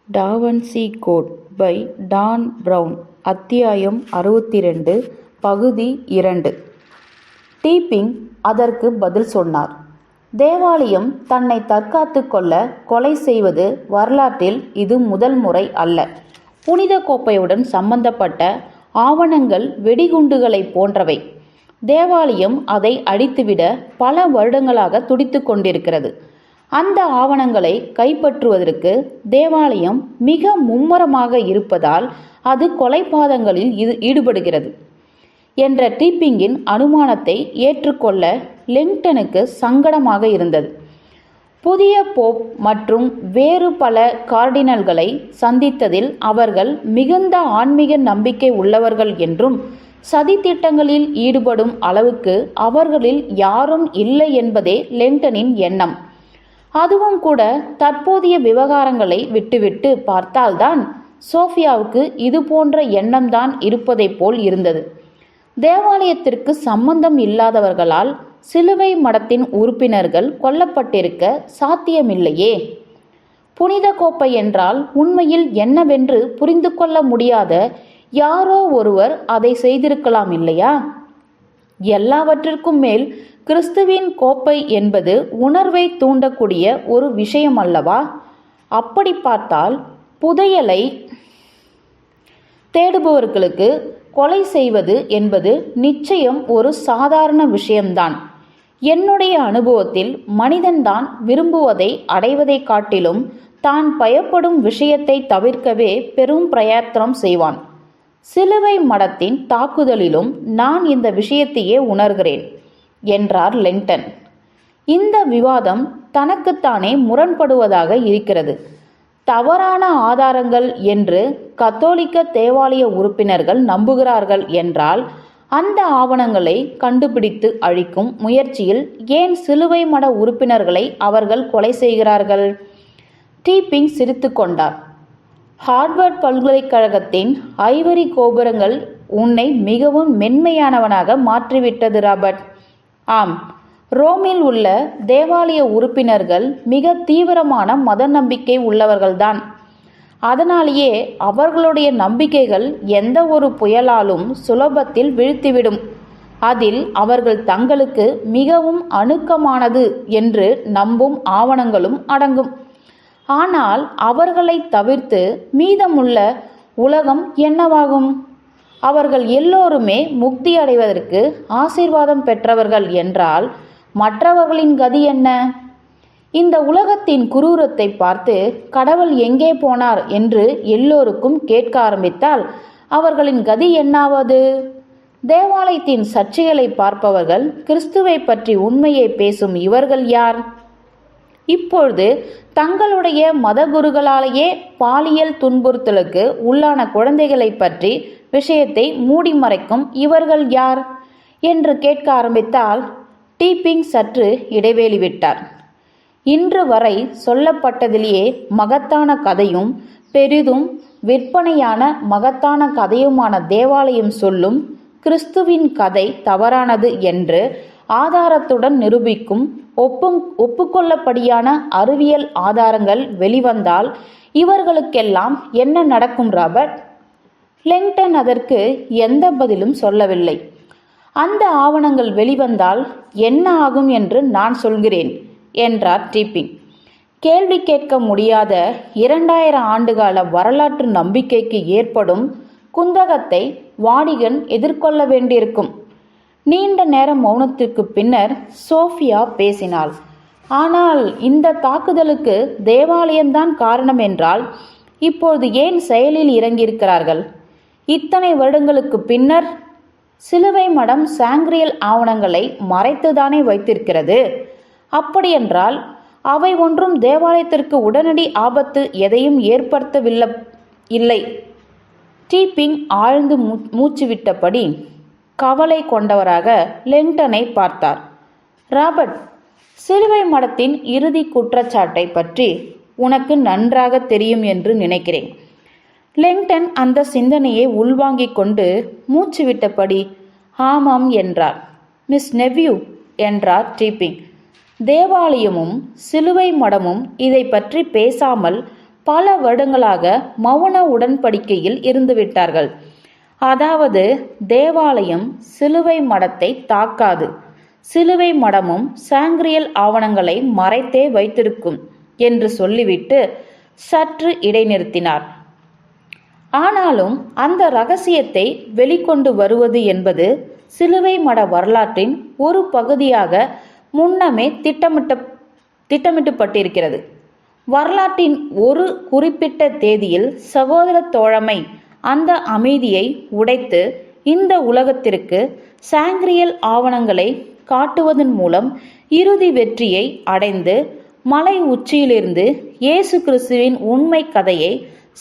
டா vinci code by Dan Brown. அத்தியாயம் 62, பகுதி 2. டீப்பிங் அதற்கு பதில் சொன்னார். தேவாலயம் தன்னை தற்காத்து கொள்ள கொலை செய்வது வரலாற்றில் இது முதல் முறை அல்ல. புனித கோப்பையுடன் சம்பந்தப்பட்ட ஆவணங்கள் வெடிகுண்டுகளை போன்றவை. தேவாலயம் அதை அழித்துவிட பல வருடங்களாக துடித்து கொண்டிருக்கிறது. அந்த ஆவணங்களை கைப்பற்றுவதற்கு தேவாலயம் மிக மும்முரமாக இருப்பதால் அது கொலைபாதகங்களில் ஈடுபடுகிறது என்ற டீப்பிங்கின் அனுமானத்தை ஏற்றுக்கொள்ள லிங்டனுக்கு சங்கடமாக இருந்தது. புதிய போப் மற்றும் வேறு பல கார்டினல்களை சந்தித்ததில் அவர்கள் மிகுந்த ஆன்மீக நம்பிக்கை உள்ளவர்கள் என்றும் சதித்திட்டங்களில் ஈடுபடும் அளவுக்கு அவர்களில் யாரும் இல்லை என்பதே லிங்டனின் எண்ணம். அதுவும் கூட தற்போதைய விவகாரங்களை விட்டுவிட்டு பார்த்தால்தான் சோஃபியாவுக்கு இது போன்ற எண்ணம்தான் இருப்பதை போல் இருந்தது. தேவாலயத்திற்கு சம்பந்தம் இல்லாதவர்களால் சிலுவை மடத்தின் உறுப்பினர்கள் கொல்லப்பட்டிருக்க சாத்தியமில்லையே. புனித கோப்பை என்றால் உண்மையில் என்னவென்று புரிந்து கொள்ள முடியாத யாரோ ஒருவர் அதை செய்திருக்கலாம் இல்லையா? எல்லாவற்றிற்கும் மேல் கிறிஸ்துவின் கோப்பை என்பது உணர்வை தூண்டக்கூடிய ஒரு விஷயம் அல்லவா? அப்படி பார்த்தால் புதையலை தேடுபவர்களுக்கு கொலை செய்வது என்பது நிச்சயம் ஒரு சாதாரண விஷயம்தான். என்னுடைய அனுபவத்தில் மனிதன்தான் விரும்புவதை அடைவதை காட்டிலும் தான் பயப்படும் விஷயத்தை தவிர்க்கவே பெரும் பிரயத்தனம் செய்வான். சிலுவை மடத்தின் தாக்குதலிலும் நான் இந்த விஷயத்தையே உணர்கிறேன் என்றார் லிங்டன். இந்த விவாதம் தனக்குத்தானே முரண்படுவதாக இருக்கிறது. தவறான ஆதாரங்கள் என்று கத்தோலிக்க தேவாலய உறுப்பினர்கள் நம்புகிறார்கள் என்றால் அந்த ஆவணங்களை கண்டுபிடித்து அழிக்கும் முயற்சியில் ஏன் சிலுவை மட உறுப்பினர்களை அவர்கள் கொலை செய்கிறார்கள்? டீப்பிங் சிரித்து கொண்டார். ஹார்வர்ட் பல்கலைக்கழகத்தின் ஐவரி கோபுரங்கள் உன்னை மிகவும் மென்மையானவனாக மாற்றிவிட்டது ராபர்ட். ஆம், ரோமில் உள்ள தேவாலய உறுப்பினர்கள் மிக தீவிரமான மத நம்பிக்கை உள்ளவர்கள்தான். அதனாலேயே அவர்களுடைய நம்பிக்கைகள் எந்த ஒரு புயலாலும் சுலபத்தில் வீழ்த்திவிடும். அதில் அவர்கள் தங்களுக்கு மிகவும் அணுக்கமானது என்று நம்பும் ஆவணங்களும் அடங்கும். ஆனால் அவர்களை தவிர்த்து மீதமுள்ள உலகம் என்னவாகும்? அவர்கள் எல்லோருமே முக்தி அடைவதற்கு ஆசீர்வாதம் பெற்றவர்கள் என்றால் மற்றவர்களின் கதி என்ன? இந்த உலகத்தின் குரூரத்தை பார்த்து கடவுள் எங்கே போனார் என்று எல்லோருக்கும் கேட்க ஆரம்பித்தால் அவர்களின் கதி என்னாவது? தேவாலயத்தின் சர்ச்சைகளை பார்ப்பவர்கள் கிறிஸ்துவை பற்றி உண்மையை பேசும் இவர்கள் யார்? இப்பொழுது தங்களுடைய மதகுருகளாலேயே பாலியல் துன்புறுத்தலுக்கு உள்ளான குழந்தைகளை பற்றி விஷயத்தை மூடி மறைக்கும் இவர்கள் யார் என்று கேட்க ஆரம்பித்தால் டீப்பிங் சற்று இடைவேளி விட்டார். இன்று வரை சொல்லப்பட்டதிலேயே மகத்தான கதையும் பெரிதும் விற்பனையான மகத்தான கதையுமான தேவாலயம் சொல்லும் கிறிஸ்துவின் கதை தவறானது என்று ஆதாரத்துடன் நிரூபிக்கும் ஒப்புக்கொள்ளப்படியான அறிவியல் ஆதாரங்கள் வெளிவந்தால் இவர்களுக்கெல்லாம் என்ன நடக்கும் ராபர்ட்? லிங்டன் அதற்கு எந்த பதிலும் சொல்லவில்லை. அந்த ஆவணங்கள் வெளிவந்தால் என்ன ஆகும் என்று நான் சொல்கிறேன் என்றார் டீப்பிங். கேள்வி கேட்க முடியாத 2000 ஆண்டுகால வரலாற்று நம்பிக்கைக்கு ஏற்படும் குந்தகத்தை வாடிகன் எதிர்கொள்ள வேண்டியிருக்கும். நீண்ட நேர மௌனத்திற்கு பின்னர் சோஃபியா பேசினாள். ஆனால் இந்த தாக்குதலுக்கு தேவாலயம்தான் காரணம் என்றால் இப்போது ஏன் செயலில் இறங்கியிருக்கிறார்கள்? இத்தனை வருடங்களுக்கு பின்னர் சிலுவை மடம் சாங்கிரியல் ஆவணங்களை மறைத்துதானே வைத்திருக்கிறது. அப்படியென்றால் அவை ஒன்றும் தேவாலயத்திற்கு உடனடி ஆபத்து எதையும் ஏற்படுத்தவில்லை. டீப்பிங் ஆழ்ந்து மூச்சு விட்டபடி கவலை கொண்டவராக லிங்டனை பார்த்தார். ராபர்ட், சிலுவை மடத்தின் இறுதி குற்றச்சாட்டை பற்றி உனக்கு நன்றாக தெரியும் என்று நினைக்கிறேன். லிங்டன் அந்த சிந்தனையை உள்வாங்கிக் கொண்டு மூச்சு விட்டபடி ஆமாம் என்றார். மிஸ் நெவ்யூ என்றார் டீப்பிங். தேவாலயமும் சிலுவை மடமும் இதை பற்றி பேசாமல் பல வருடங்களாக மௌன உடன்படிக்கையில் இருந்துவிட்டார்கள். அதாவது தேவாலயம் சிலுவை மடத்தை தாக்காது, சிலுவை மடமும் சாங்கிரியல் ஆவணங்களை மறைத்தே வைத்திருக்கும் என்று சொல்லிவிட்டு சற்று இடைநிறுத்தினார். ஆனாலும் அந்த ரகசியத்தை வெளிக்கொண்டு வருவது என்பது சிலுவை மட வரலாற்றின் ஒரு பகுதியாக முன்னமே திட்டமிட்டப்பட்டிருக்கிறது. வரலாற்றின் ஒரு குறிப்பிட்ட தேதியில் சகோதர தோழமை அந்த அமைதியை உடைத்து இந்த உலகத்திற்கு சாங்கிரியல் ஆவணங்களை காட்டுவதன் மூலம் இறுதி வெற்றியை அடைந்து மலை உச்சியிலிருந்து இயேசு கிறிஸ்துவின் உண்மை கதையை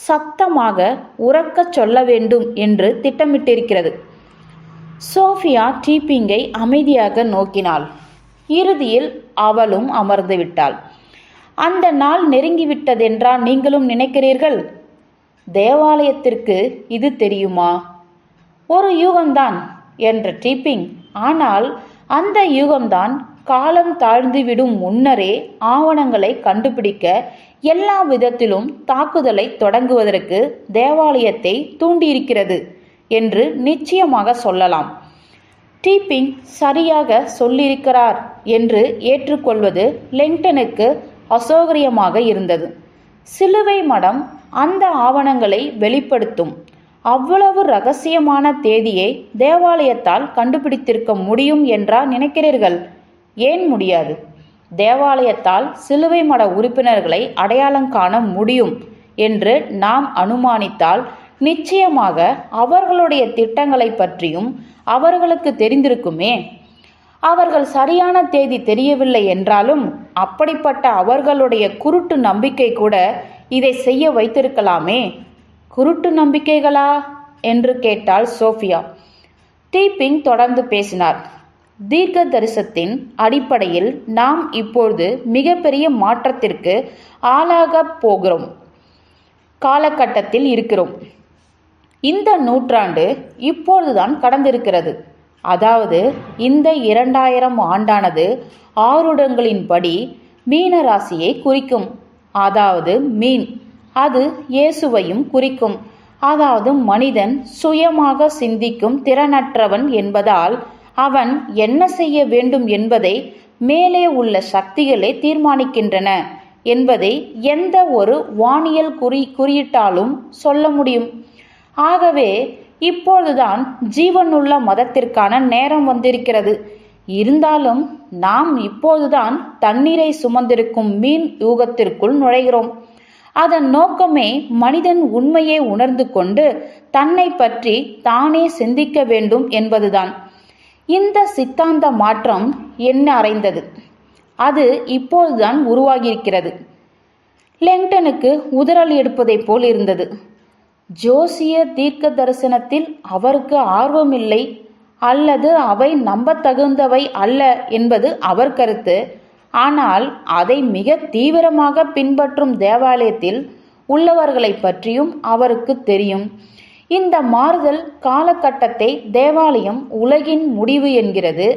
சத்தமாக உரக்கச் சொல்ல வேண்டும் என்று திட்டமிட்டிருக்கிறது. சோஃபியா டீப்பிங்கை அமைதியாக நோக்கினாள். இறுதியில் அவளும் அமர்ந்து விட்டாள். அந்த நாள் நெருங்கிவிட்டதென்றா நீங்களும் நினைக்கிறீர்கள்? தேவாலயத்திற்கு இது தெரியுமா? ஒரு யூகம்தான் என்ற டீப்பிங். ஆனால் அந்த யூகம்தான் காலம் தாழ்ந்துவிடும் முன்னரே ஆவணங்களை கண்டுபிடிக்க எல்லா விதத்திலும் தாக்குதலை தொடங்குவதற்கு தேவாலயத்தை தூண்டியிருக்கிறது என்று நிச்சயமாக சொல்லலாம். டீப்பிங் சரியாக சொல்லியிருக்கிறார் என்று ஏற்றுக்கொள்வது லெங்டனுக்கு அசௌகரியமாக இருந்தது. சிலுவை மடம் அந்த ஆவணங்களை வெளிப்படுத்தும் அவ்வளவு ரகசியமான தேதியை தேவாலயத்தால் கண்டுபிடித்திருக்க முடியும் என்றா நினைக்கிறீர்கள்? ஏன் முடியாது? தேவாலயத்தால் சிலுவை மட உறுப்பினர்களை அடையாளம் காண முடியும் என்று நாம் அனுமானித்தால் நிச்சயமாக அவர்களுடைய திட்டங்களை பற்றியும் அவர்களுக்கு தெரிந்திருக்குமே. அவர்கள் சரியான தேதி தெரியவில்லை என்றாலும் அப்படிப்பட்ட அவர்களுடைய குருட்டு நம்பிக்கை கூட இதை செய்ய வைத்திருக்கலாமே. குருட்டு நம்பிக்கைகளா என்று கேட்டாள் சோஃபியா. டீப்பிங் தொடர்ந்து பேசினார். தீர்க்க தரிசனத்தின் அடிப்படையில் நாம் இப்பொழுது மிகப்பெரிய மாற்றத்திற்கு ஆளாகப் போகிறோம் காலகட்டத்தில் இருக்கிறோம். இந்த நூற்றாண்டு இப்பொழுதுதான் கடந்திருக்கிறது. அதாவது இந்த 2000 ஆண்டானது ஆருடங்களின்படி மீன ராசியை குறிக்கும். அதாவது மீன், அது இயேசுவையும் குறிக்கும். அதாவது மனிதன் சுயமாக சிந்திக்கும் திறனற்றவன் என்பதால் அவன் என்ன செய்ய வேண்டும் என்பதை மேலே உள்ள சக்திகளே தீர்மானிக்கின்றன என்பதை எந்த ஒரு வானியல் குறியீட்டாலும் சொல்ல முடியும். ஆகவே இப்பொழுதுதான் ஜீவனுள்ள மதத்திற்கான நேரம் வந்திருக்கிறது. இருந்தாலும் நாம் இப்போதுதான் தண்ணீரை சுமந்திருக்கும் மீன் யூகத்திற்குள் நுழைகிறோம். அதன் நோக்கமே மனிதன் உண்மையை உணர்ந்து கொண்டு தன்னை பற்றி தானே சிந்திக்க வேண்டும் என்பதுதான். இந்த சித்தாந்த மாற்றம் என்ன அறைந்தது? அது இப்போதுதான் உருவாகியிருக்கிறது. லெங்டனுக்கு உதறல் எடுப்பதைப் போல் இருந்தது. ஜோசிய தீர்க்க தரிசனத்தில் அவருக்கு ஆர்வமில்லை அல்லது அவை நம்பத்தகுந்தவை அல்ல என்பது அவர் கருத்து. ஆனால் அதை மிக தீவிரமாக பின்பற்றும் தேவாலயத்தில் உள்ளவர்களை பற்றியும் அவருக்கு தெரியும். இந்த மாறுதல் காலகட்டத்தை தேவாலயம் உலகின் முடிவு என்கிறது.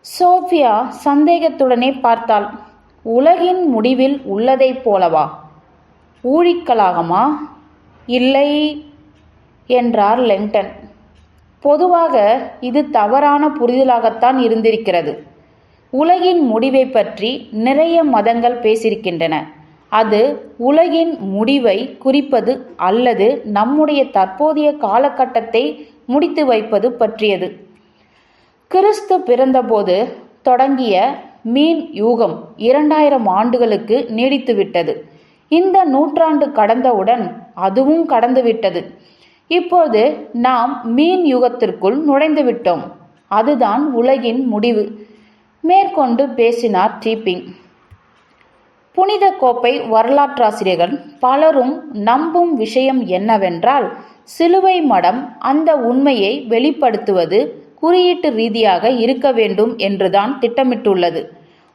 சோஃபியா சந்தேகத்துடனே பார்த்தாள். உலகின் முடிவில் உள்ளதைப் போலவா? ஊழிக்கலாகமா? இல்லை என்றார் லெங்டன். பொதுவாக இது தவறான புரிதலாகத்தான் இருந்திருக்கிறது. உலகின் முடிவை பற்றி நிறைய மதங்கள் பேசியிருக்கின்றன. அது உலகின் முடிவை குறிப்பது அல்லது நம்முடைய தற்போதைய காலகட்டத்தை முடித்து வைப்பது பற்றியது. கிறிஸ்து பிறந்தபோது தொடங்கிய மீன் யூகம் 2000 ஆண்டுகளுக்கு நீடித்துவிட்டது. இந்த நூற்றாண்டு கடந்தவுடன் அதுவும் கடந்துவிட்டது. இப்போது நாம் மீன் யுகத்திற்குள் நுழைந்துவிட்டோம். அதுதான் உலகின் முடிவு. மேற்கொண்டு பேசினார் டீப்பிங். புனித கோப்பை வரலாற்றாசிரியர்கள் பலரும் நம்பும் விஷயம் என்னவென்றால், சிலுவை மடம் அந்த உண்மையை வெளிப்படுத்துவது குறியீட்டு ரீதியாக இருக்க வேண்டும் என்றுதான் திட்டமிட்டுள்ளது.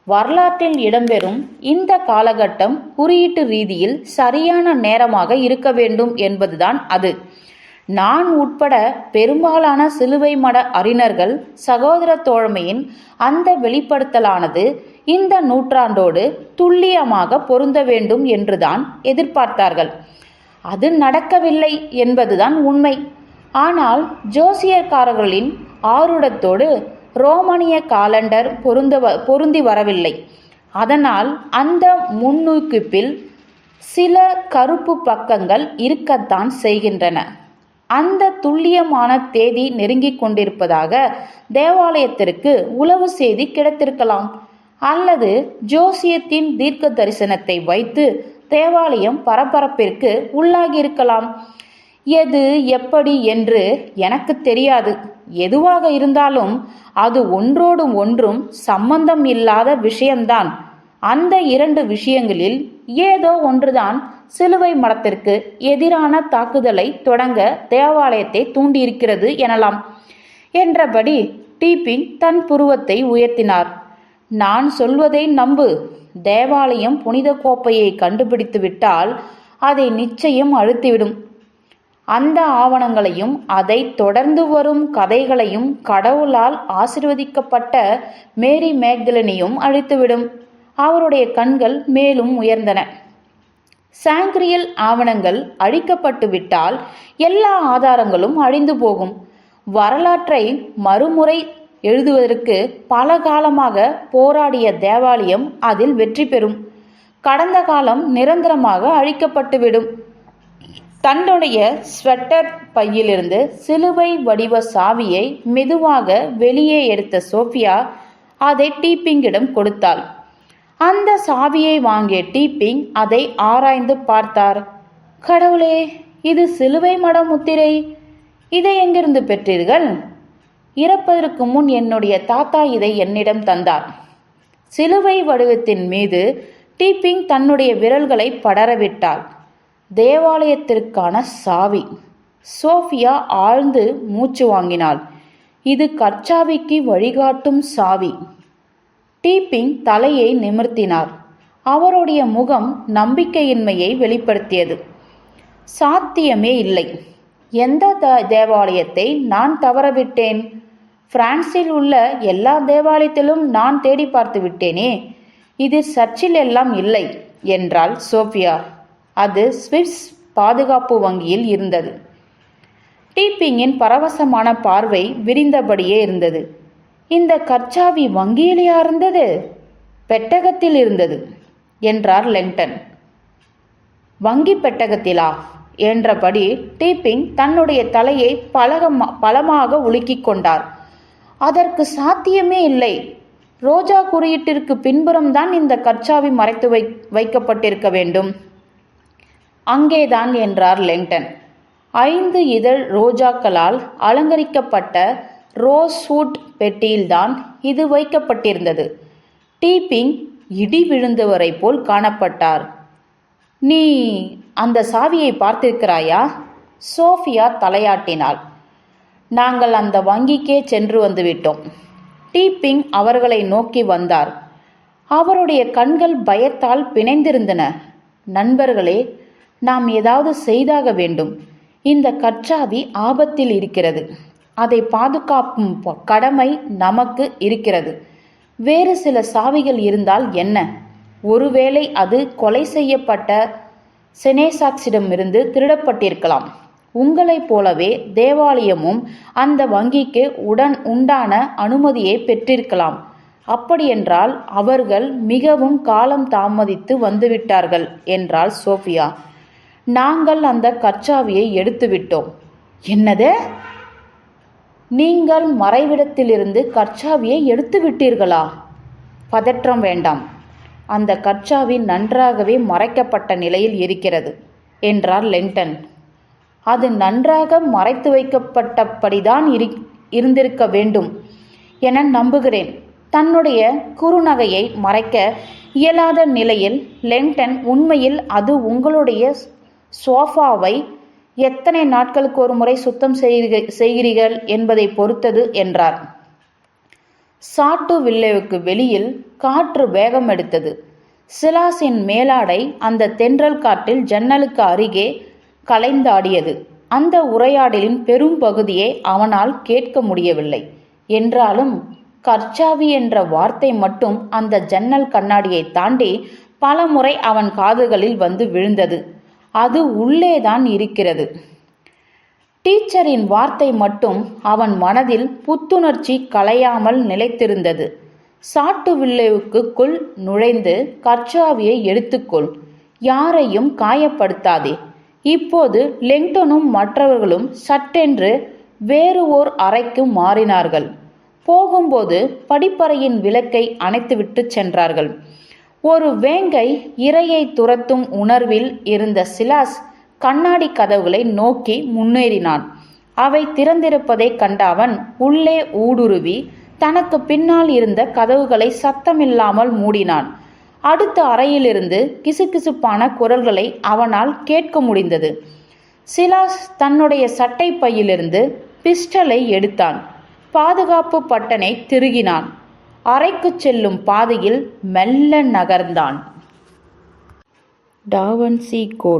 வரலாற்றில் இடம்பெறும் இந்த காலகட்டம் குறியீட்டு ரீதியில் சரியான நேரமாக இருக்க வேண்டும் என்பதுதான் அது. நான் உட்பட பெரும்பாலான சிலுவை மட அறிஞர்கள் சகோதர தோழமையின் அந்த வெளிப்படுத்தலானது இந்த நூற்றாண்டோடு துல்லியமாக பொருந்த வேண்டும் என்றுதான் எதிர்பார்த்தார்கள். அது நடக்கவில்லை என்பதுதான் உண்மை. ஆனால் ஜோசியக்காரர்களின் ஆருடத்தோடு ரோமானிய காலண்டர் பொருந்தி வரவில்லை. அதனால் அந்த முன்னூக்கிப்பில் சில கருப்பு பக்கங்கள் இருக்கத்தான் செய்கின்றன. அந்த துல்லியமான தேதி நெருங்கிக் கொண்டிருப்பதாக தேவாலயத்திற்கு உளவு செய்தி கிடைத்திருக்கலாம். அல்லது ஜோசியத்தின் தீர்க்க தரிசனத்தை வைத்து தேவாலயம் பரபரப்பிற்கு உள்ளாகியிருக்கலாம். எது எப்படி என்று எனக்கு தெரியாது. எதுவாக இருந்தாலும் அது ஒன்றோடு ஒன்றும் சம்பந்தம் இல்லாத விஷயம்தான். அந்த இரண்டு விஷயங்களில் ஏதோ ஒன்றுதான் சிலுவை மடத்திற்கு எதிரான தாக்குதலை தொடங்க தேவாலயத்தை தூண்டியிருக்கிறது எனலாம் என்றபடி டீப்பிங் தன் புருவத்தை உயர்த்தினார். நான் சொல்வதை நம்பு. தேவாலயம் புனித கோப்பையை கண்டுபிடித்து விட்டால் அதை நிச்சயம் அழுத்திவிடும். அந்த ஆவணங்களையும் அதை தொடர்ந்து வரும் கதைகளையும் கடவுளால் ஆசீர்வதிக்கப்பட்ட மேரி மேக்தலினியும் அழித்துவிடும். அவருடைய கண்கள் மேலும் உயர்ந்தன. சாங்கிரியல் ஆவணங்கள் அழிக்கப்பட்டு விட்டால் எல்லா ஆதாரங்களும் அழிந்து போகும். வரலாற்றை மறுமுறை எழுதுவதற்கு பல காலமாக போராடிய தேவாலயம் அதில் வெற்றி பெறும். கடந்த காலம் நிரந்தரமாக அழிக்கப்பட்டுவிடும். தன்னுடைய ஸ்வெட்டர் பையிலிருந்து சிலுவை வடிவ சாவியை மெதுவாக வெளியே எடுத்த சோஃபியா அதை டீப்பிங்கிடம் கொடுத்தாள். அந்த சாவியை வாங்கிய டீப்பிங் அதை ஆராய்ந்து பார்த்தார். கடவுளே, இது சிலுவை மட முத்திரை. இதை எங்கிருந்து பெற்றீர்கள்? இறப்பதற்கு முன் என்னுடைய தாத்தா இதை என்னிடம் தந்தார். சிலுவை வடிவத்தின் மீது டீப்பிங் தன்னுடைய விரல்களை படரவிட்டாள். தேவாலயத்திற்கான சாவி. சோஃபியா ஆழ்ந்து மூச்சு வாங்கினாள். இது கற்சாவிக்கு வழிகாட்டும் சாவி. டீப்பிங் தலையை நிமிர்த்தினார். அவருடைய முகம் நம்பிக்கையின்மையை வெளிப்படுத்தியது. சாத்தியமே இல்லை. எந்த தேவாலயத்தை நான் தவறவிட்டேன்? பிரான்சில் உள்ள எல்லா தேவாலயத்திலும் நான் தேடி பார்த்து விட்டேனே. இது சர்ச்சில் எல்லாம் இல்லை என்றாள் சோஃபியா. அது ஸ்விஸ் பாதுகாப்பு வங்கியில் இருந்தது. டீப்பிங்கின் பரவசமான பார்வை விரிந்தபடியே இருந்தது. இந்த கற்சாவி வங்கியிலேயா இருந்தது? பெட்டகத்தில் இருந்தது என்றார் லெங்டன். வங்கி பெட்டகத்திலா என்றபடி டீப்பிங் தன்னுடைய தலையை பலமாக உலுக்கிக் கொண்டார். அதற்கு சாத்தியமே இல்லை. ரோஜா குறியீட்டிற்கு பின்புறம்தான் இந்த கற்சாவி மறைத்து வைக்கப்பட்டிருக்க வேண்டும். அங்கேதான் என்றார் லெங்டன். 5 இதழ் ரோஜாக்களால் அலங்கரிக்கப்பட்ட ரோஸ்வுட் பெட்டியில்தான் இது வைக்கப்பட்டிருந்தது. டீப்பிங் இடி விழுந்தவரை போல் காணப்பட்டார். நீ அந்த சாவியை பார்த்திருக்கிறாயா? சோஃபியா தலையாட்டினாள். நாங்கள் அந்த வங்கிக்கே சென்று வந்துவிட்டோம். டீப்பிங் அவர்களை நோக்கி வந்தார். அவருடைய கண்கள் பயத்தால் பிணைந்திருந்தன. நண்பர்களே, நாம் ஏதாவது செய்தாக வேண்டும். இந்த கற்சாவி ஆபத்தில் இருக்கிறது. அதை பாதுகாக்கும் கடமை நமக்கு இருக்கிறது. வேறு சில சாவிகள் இருந்தால் என்ன? ஒருவேளை அது கொலை செய்யப்பட்ட செனேசாக்ஸிடமிருந்து திருடப்பட்டிருக்கலாம். உங்களைப் போலவே தேவாலயமும் அந்த வங்கிக்கு உண்டான அனுமதியை பெற்றிருக்கலாம். அப்படியென்றால் அவர்கள் மிகவும் காலம் தாமதித்து வந்துவிட்டார்கள் என்றாள் சோஃபியா. நாங்கள் அந்த கற்சாவியை எடுத்துவிட்டோம். என்னது? நீங்கள் மறைவிடத்திலிருந்து கற்சாவியை எடுத்து விட்டீர்களா? பதற்றம் வேண்டாம். அந்த கற்சாவி நன்றாகவே மறைக்கப்பட்ட நிலையில் இருக்கிறது என்றார் லெங்டன். அது நன்றாக மறைத்து வைக்கப்பட்டபடிதான் இருந்திருக்க வேண்டும் என நம்புகிறேன். தன்னுடைய குறுநகையை மறைக்க இயலாத நிலையில் லெங்டன், உண்மையில் அது உங்களுடைய சோஃபாவை எத்தனை நாட்களுக்கு ஒரு முறை சுத்தம் செய்கிறீர்கள் என்பதை பொறுத்தது என்றார். சாட்டு வில்லேவுக்கு வெளியில் காற்று வேகம் எடுத்தது. சிலாஸின் மேலாடை அந்த தென்றல் காற்றில் ஜன்னலுக்கு அருகே கலைந்தாடியது. அந்த உரையாடலின் பெரும்பகுதியை அவனால் கேட்க முடியவில்லை. என்றாலும் கர்ச்சாவி என்ற வார்த்தை மட்டும் அந்த ஜன்னல் கண்ணாடியை தாண்டி பலமுறை அவன் காதுகளில் வந்து விழுந்தது. அது உள்ளேதான் இருக்கிறது. டீச்சரின் வார்த்தை மட்டும் அவன் மனதில் புத்துணர்ச்சி கலையாமல் நிலைத்திருந்தது. சாட்டு வில்லைவுக்குள் நுழைந்து கர்ச்சாவியை எடுத்துக்கொள், யாரையும் காயப்படுத்தாதே. இப்போது லெங்டனும் மற்றவர்களும் சட்டென்று வேறு ஓர் அறைக்கு மாறினார்கள். போகும்போது படிப்பறையின் விளக்கை அணைத்துவிட்டு சென்றார்கள். ஒரு வேங்கை இரையை துரத்தும் உணர்வில் இருந்த சிலாஸ் கண்ணாடி கதவுகளை நோக்கி முன்னேறினான். அவை திறந்திருப்பதை கண்ட அவன் உள்ளே ஊடுருவி தனக்கு பின்னால் இருந்த கதவுகளை சத்தமில்லாமல் மூடினான். அடுத்த அறையிலிருந்து கிசுகிசுப்பான குரல்களை அவனால் கேட்க முடிந்தது. சிலாஸ் தன்னுடைய சட்டை பையிலிருந்து பிஸ்டலை எடுத்தான். பாதுகாப்பு பட்டனை திருகினான். அறைக்கு செல்லும் பாதையில் மெல்ல நகர்ந்தான். டா வின்சி கோட்